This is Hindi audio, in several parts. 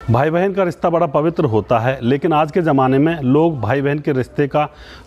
भाई बहन का रिश्ता बड़ा पवित्र होता है, लेकिन आज के ज़माने में लोग भाई बहन के रिश्ते का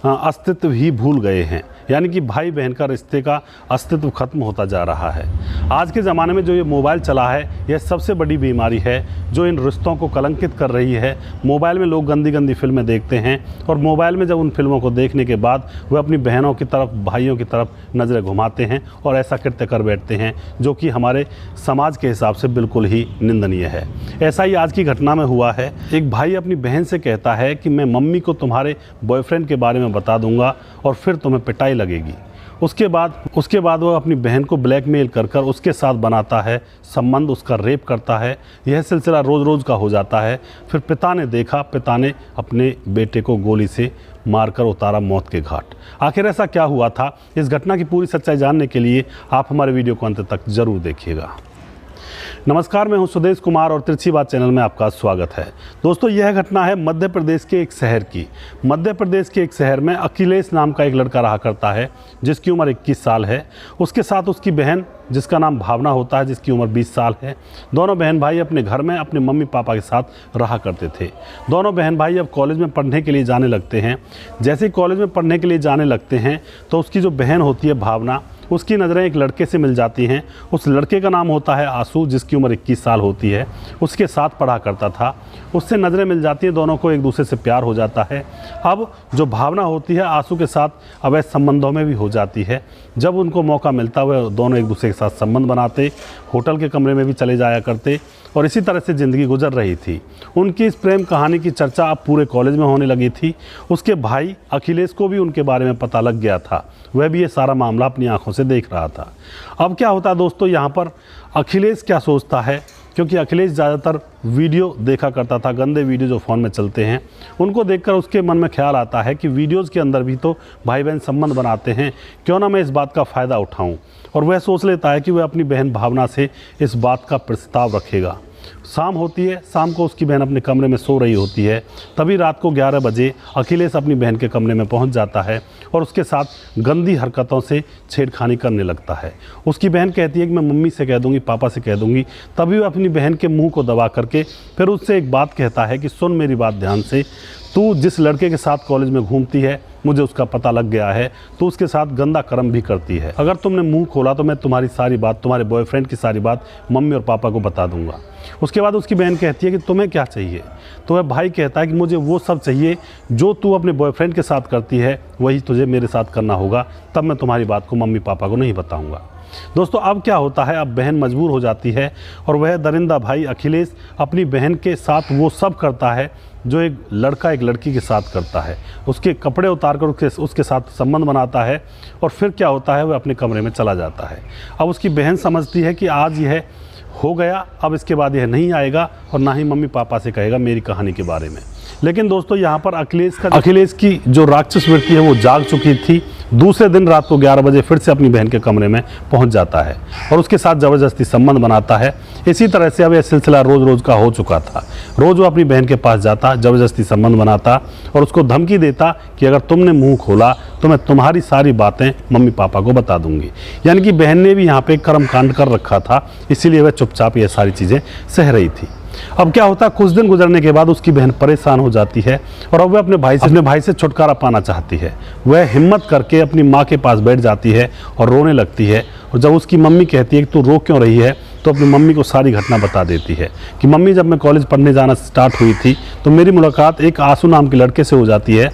अस्तित्व ही भूल गए हैं। यानी कि भाई बहन का रिश्ते का अस्तित्व खत्म होता जा रहा है। आज के ज़माने में जो ये मोबाइल चला है, यह सबसे बड़ी बीमारी है जो इन रिश्तों को कलंकित कर रही है। मोबाइल में लोग गंदी गंदी फिल्में देखते हैं और मोबाइल में जब उन फिल्मों को देखने के बाद वे अपनी बहनों की तरफ, भाइयों की तरफ नज़रें घुमाते हैं और ऐसा कृत्य कर बैठते हैं, जो कि हमारे समाज के हिसाब से बिल्कुल ही निंदनीय है। ऐसा ही आज की घटना में हुआ है। एक भाई अपनी बहन से कहता है कि मैं मम्मी को तुम्हारे बॉयफ्रेंड के बारे में बता दूंगा और फिर तुम्हें पिटाई लगेगी। उसके बाद वह अपनी बहन को ब्लैकमेल कर उसके साथ बनाता है संबंध, उसका रेप करता है। यह सिलसिला रोज़ रोज़ का हो जाता है। फिर पिता ने देखा, पिता ने अपने बेटे को गोली से मारकर उतारा मौत के घाट। आखिर ऐसा क्या हुआ था? इस घटना की पूरी सच्चाई जानने के लिए आप हमारे वीडियो को अंत तक जरूर देखिएगा। नमस्कार, मैं हूं सुदेश कुमार और तिरछी बात चैनल में आपका स्वागत है। दोस्तों, यह घटना है मध्य प्रदेश के एक शहर की। मध्य प्रदेश के एक शहर में अखिलेश नाम का एक लड़का रहा करता है, जिसकी उम्र 21 साल है। उसके साथ उसकी बहन, जिसका नाम भावना होता है, जिसकी उम्र 20 साल है। दोनों बहन भाई अपने घर में अपने मम्मी पापा के साथ रहा करते थे। दोनों बहन भाई अब कॉलेज में पढ़ने के लिए जाने लगते हैं। जैसे ही कॉलेज में पढ़ने के लिए जाने लगते हैं तो उसकी जो बहन होती है भावना, उसकी नज़रें एक लड़के से मिल जाती हैं। उस लड़के का नाम होता है आंसू, जिसकी उम्र 21 साल होती है। उसके साथ पढ़ा करता था। उससे नज़रें मिल जाती हैं, दोनों को एक दूसरे से प्यार हो जाता है। अब जो भावना होती है आंसू के साथ अवैध संबंधों में भी हो जाती है। जब उनको मौका मिलता वह दोनों एक दूसरे के साथ संबंध बनाते, होटल के कमरे में भी चले जाया करते और इसी तरह से ज़िंदगी गुजर रही थी। उनकी इस प्रेम कहानी की चर्चा अब पूरे कॉलेज में होने लगी थी। उसके भाई अखिलेश को भी उनके बारे में पता लग गया था। वह भी ये सारा मामला अपनी आंखों से देख रहा था। अब क्या होता है दोस्तों, यहाँ पर अखिलेश क्या सोचता है, क्योंकि अखिलेश ज़्यादातर वीडियो देखा करता था, गंदे वीडियो जो फ़ोन में चलते हैं, उनको देखकर उसके मन में ख्याल आता है कि वीडियोज़ के अंदर भी तो भाई बहन संबंध बनाते हैं, क्यों ना मैं इस बात का फ़ायदा उठाऊं। और वह सोच लेता है कि वह अपनी बहन भावना से इस बात का प्रस्ताव रखेगा। शाम होती है, शाम को उसकी बहन अपने कमरे में सो रही होती है। तभी रात को 11 बजे अखिलेश अपनी बहन के कमरे में पहुंच जाता है और उसके साथ गंदी हरकतों से छेड़खानी करने लगता है। उसकी बहन कहती है कि मैं मम्मी से कह दूंगी, पापा से कह दूंगी। तभी वह अपनी बहन के मुंह को दबा करके फिर उससे एक बात कहता है कि सुन मेरी बात ध्यान से, तू जिस लड़के के साथ कॉलेज में घूमती है मुझे उसका पता लग गया है। तू उसके साथ गंदा कर्म भी करती है। अगर तुमने मुंह खोला तो मैं तुम्हारी सारी बात, तुम्हारे बॉयफ्रेंड की सारी बात मम्मी और पापा को बता दूंगा। उसके बाद उसकी बहन कहती है कि तुम्हें क्या चाहिए? तो वह भाई कहता है कि मुझे वो सब चाहिए जो तू अपने बॉयफ्रेंड के साथ करती है, वही तुझे मेरे साथ करना होगा, तब मैं तुम्हारी बात को मम्मी पापा को नहीं बताऊंगा। दोस्तों, अब क्या होता है, अब बहन मजबूर हो जाती है और वह दरिंदा भाई अखिलेश अपनी बहन के साथ वो सब करता है जो एक लड़का एक लड़की के साथ करता है। उसके कपड़े उतार कर उसके साथ संबंध बनाता है और फिर क्या होता है, वह अपने कमरे में चला जाता है। अब उसकी बहन समझती है कि आज यह हो गया, अब इसके बाद यह नहीं आएगा और ना ही मम्मी पापा से कहेगा मेरी कहानी के बारे में। लेकिन दोस्तों, यहाँ पर अखिलेश की जो राक्षस वृत्ति है वो जाग चुकी थी। दूसरे दिन रात को 11 बजे फिर से अपनी बहन के कमरे में पहुंच जाता है और उसके साथ ज़बरदस्ती संबंध बनाता है। इसी तरह से अब यह सिलसिला रोज़ रोज़ का हो चुका था। रोज़ वो अपनी बहन के पास जाता, ज़बरदस्ती संबंध बनाता और उसको धमकी देता कि अगर तुमने मुंह खोला तो मैं तुम्हारी सारी बातें मम्मी पापा को बता दूंगी। यानी कि बहन ने भी यहाँ पे कर्मकांड कर रखा था, इसीलिए वह चुपचाप ये सारी चीज़ें सह रही थी। अब क्या होता है, कुछ दिन गुजरने के बाद उसकी बहन परेशान हो जाती है और अब वह अपने भाई से छुटकारा पाना चाहती है। वह हिम्मत करके अपनी माँ के पास बैठ जाती है और रोने लगती है। और जब उसकी मम्मी कहती है कि तू रो क्यों रही है, तो अपनी मम्मी को सारी घटना बता देती है कि मम्मी, जब मैं कॉलेज पढ़ने जाना स्टार्ट हुई थी तो मेरी मुलाकात एक आंसू नाम के लड़के से हो जाती है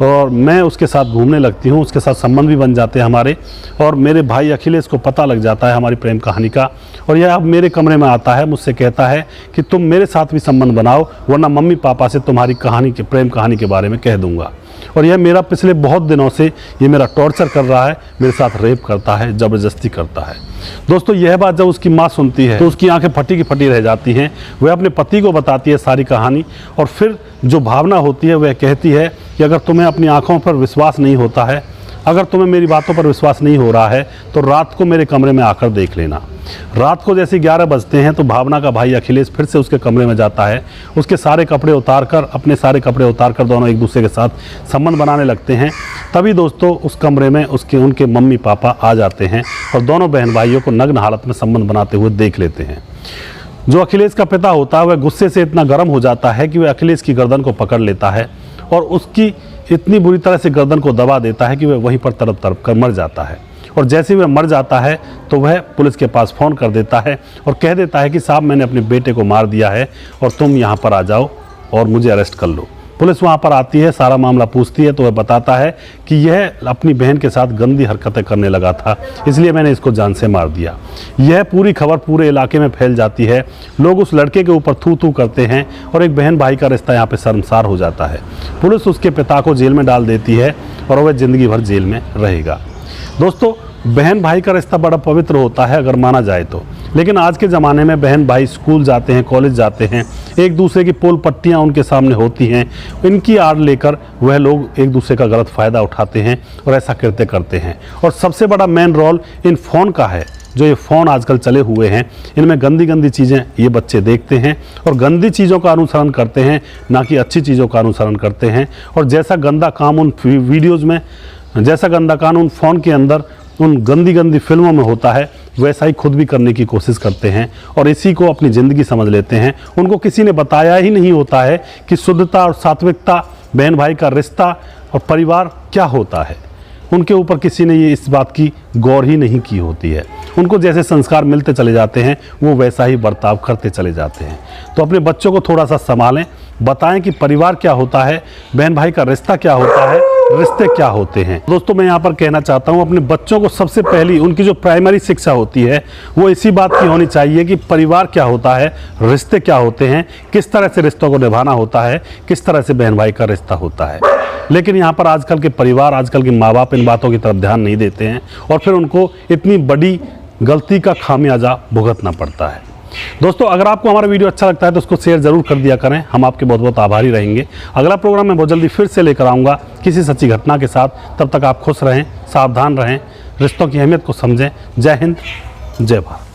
और मैं उसके साथ घूमने लगती हूँ, उसके साथ संबंध भी बन जाते हैं हमारे, और मेरे भाई अखिलेश को पता लग जाता है हमारी प्रेम कहानी का और यह अब मेरे कमरे में आता है, मुझसे कहता है कि तुम मेरे साथ भी संबंध बनाओ, वरना मम्मी पापा से तुम्हारी कहानी के, प्रेम कहानी के बारे में कह दूंगा। और यह मेरा पिछले बहुत दिनों से ये मेरा टॉर्चर कर रहा है, मेरे साथ रेप करता है, ज़बरदस्ती करता है। दोस्तों, यह बात जब उसकी माँ सुनती है तो उसकी आंखें फटी की फटी रह जाती हैं। वह अपने पति को बताती है सारी कहानी और फिर जो भावना होती है वह कहती है कि अगर तुम्हें अपनी आंखों पर विश्वास नहीं होता है, अगर तुम्हें मेरी बातों पर विश्वास नहीं हो रहा है, तो रात को मेरे कमरे में आकर देख लेना। रात को जैसे 11 बजते हैं तो भावना का भाई अखिलेश फिर से उसके कमरे में जाता है। उसके सारे कपड़े उतार कर दोनों एक दूसरे के साथ संबंध बनाने लगते हैं। तभी दोस्तों उस कमरे में उनके मम्मी पापा आ जाते हैं और दोनों बहन भाइयों को नग्न हालत में संबंध बनाते हुए देख लेते हैं। जो अखिलेश का पिता होता है वह गुस्से से इतना गर्म हो जाता है कि वह अखिलेश की गर्दन को पकड़ लेता है और उसकी इतनी बुरी तरह से गर्दन को दबा देता है कि वह वहीं पर तड़प तड़प कर मर जाता है। और जैसे ही वह मर जाता है तो वह पुलिस के पास फ़ोन कर देता है और कह देता है कि साहब मैंने अपने बेटे को मार दिया है और तुम यहाँ पर आ जाओ और मुझे अरेस्ट कर लो। पुलिस वहाँ पर आती है, सारा मामला पूछती है तो वह बताता है कि यह अपनी बहन के साथ गंदी हरकतें करने लगा था, इसलिए मैंने इसको जान से मार दिया। यह पूरी खबर पूरे इलाके में फैल जाती है। लोग उस लड़के के ऊपर थू थू करते हैं और एक बहन भाई का रिश्ता यहाँ पे शर्मसार हो जाता है। पुलिस उसके पिता को जेल में डाल देती है और वह ज़िंदगी भर जेल में रहेगा। दोस्तों, बहन भाई का रिश्ता बड़ा पवित्र होता है अगर माना जाए तो, लेकिन आज के ज़माने में बहन भाई स्कूल जाते हैं, कॉलेज जाते हैं, एक दूसरे की पोल पट्टियाँ उनके सामने होती हैं, इनकी आड़ लेकर वह लोग एक दूसरे का गलत फ़ायदा उठाते हैं और ऐसा कृत्य करते हैं। और सबसे बड़ा मेन रोल इन फ़ोन का है। जो ये फ़ोन आजकल चले हुए हैं, इनमें गंदी गंदी चीज़ें ये बच्चे देखते हैं और गंदी चीज़ों का अनुसरण करते हैं, ना कि अच्छी चीज़ों का अनुसरण करते हैं। और जैसा गंदा काम उन वीडियोज़ में, जैसा गंदा काम उन फ़ोन के अंदर उन गंदी गंदी फिल्मों में होता है, वैसा ही खुद भी करने की कोशिश करते हैं और इसी को अपनी ज़िंदगी समझ लेते हैं। उनको किसी ने बताया ही नहीं होता है कि शुद्धता और सात्विकता, बहन भाई का रिश्ता और परिवार क्या होता है। उनके ऊपर किसी ने ये इस बात की गौर ही नहीं की होती है। उनको जैसे संस्कार मिलते चले जाते हैं वो वैसा ही बर्ताव करते चले जाते हैं। तो अपने बच्चों को थोड़ा सा संभालें, बताएं कि परिवार क्या होता है, बहन भाई का रिश्ता क्या होता है, रिश्ते क्या होते हैं। दोस्तों, मैं यहाँ पर कहना चाहता हूँ अपने बच्चों को सबसे पहली उनकी जो प्राइमरी शिक्षा होती है वो इसी बात की होनी चाहिए कि परिवार क्या होता है, रिश्ते क्या होते हैं, किस तरह से रिश्तों को निभाना होता है, किस तरह से बहन भाई का रिश्ता होता है। लेकिन यहाँ पर आजकल के परिवार, आजकल के माँ बाप इन बातों की तरफ ध्यान नहीं देते हैं और फिर उनको इतनी बड़ी गलती का खामियाजा भुगतना पड़ता है। दोस्तों, अगर आपको हमारा वीडियो अच्छा लगता है तो उसको शेयर जरूर कर दिया करें, हम आपके बहुत बहुत आभारी रहेंगे। अगला प्रोग्राम मैं बहुत जल्दी फिर से लेकर आऊँगा किसी सच्ची घटना के साथ। तब तक आप खुश रहें, सावधान रहें, रिश्तों की अहमियत को समझें। जय हिंद, जय भारत।